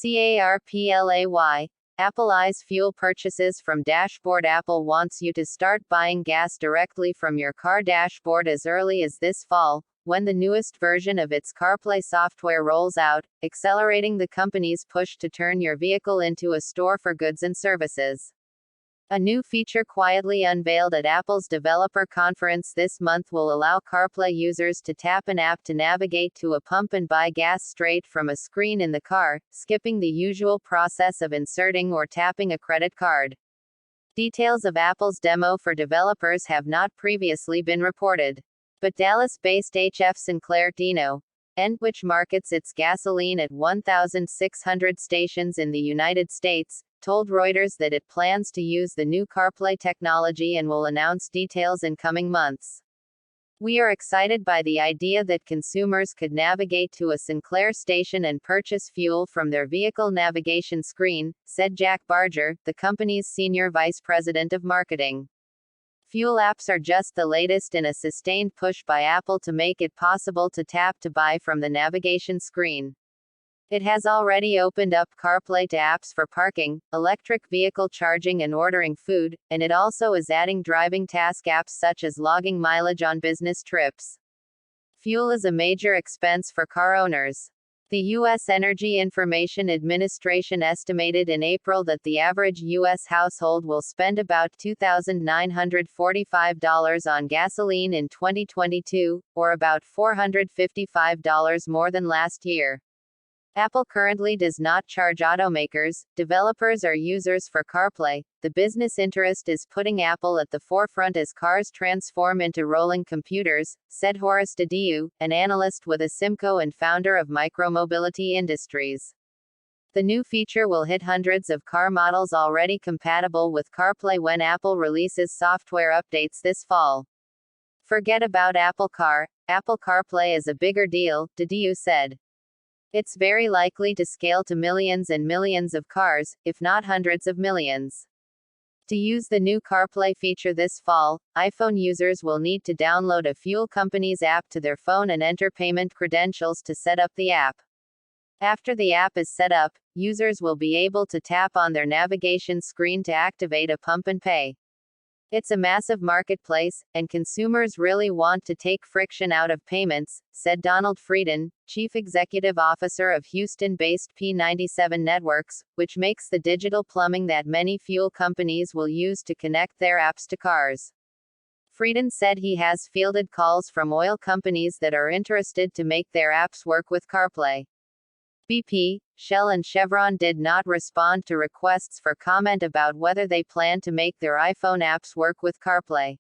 CarPlay. Apple eyes fuel purchases from dashboard. Apple wants you to start buying gas directly from your car dashboard as early as this fall, when the newest version of its CarPlay software rolls out, accelerating the company's push to turn your vehicle into a store for goods and services. A new feature quietly unveiled at Apple's developer conference this month will allow CarPlay users to tap an app to navigate to a pump and buy gas straight from a screen in the car, skipping the usual process of inserting or tapping a credit card. Details of Apple's demo for developers have not previously been reported. But Dallas-based HF Sinclair Dino, which markets its gasoline at 1,600 stations in the United States, told Reuters that it plans to use the new CarPlay technology and will announce details in coming months. "We are excited by the idea that consumers could navigate to a Sinclair station and purchase fuel from their vehicle navigation screen," said Jack Barger, the company's senior vice president of marketing. Fuel apps are just the latest in a sustained push by Apple to make it possible to tap to buy from the navigation screen. It has already opened up CarPlay to apps for parking, electric vehicle charging and ordering food, and it also is adding driving task apps such as logging mileage on business trips. Fuel is a major expense for car owners. The U.S. Energy Information Administration estimated in April that the average U.S. household will spend about $2,945 on gasoline in 2022, or about $455 more than last year. Apple currently does not charge automakers, developers or users for CarPlay. The business interest is putting Apple at the forefront as cars transform into rolling computers, said Horace Dediu, an analyst with Asimco and founder of Micromobility Industries. The new feature will hit hundreds of car models already compatible with CarPlay when Apple releases software updates this fall. "Forget about Apple CarPlay is a bigger deal," Dediu said. "It's very likely to scale to millions and millions of cars, if not hundreds of millions." To use the new CarPlay feature this fall, iPhone users will need to download a fuel company's app to their phone and enter payment credentials to set up the app. After the app is set up, users will be able to tap on their navigation screen to activate a pump and pay. "It's a massive marketplace, and consumers really want to take friction out of payments," said Donald Frieden, chief executive officer of Houston-based P97 Networks, which makes the digital plumbing that many fuel companies will use to connect their apps to cars. Frieden said he has fielded calls from oil companies that are interested to make their apps work with CarPlay. BP, Shell and Chevron did not respond to requests for comment about whether they plan to make their iPhone apps work with CarPlay.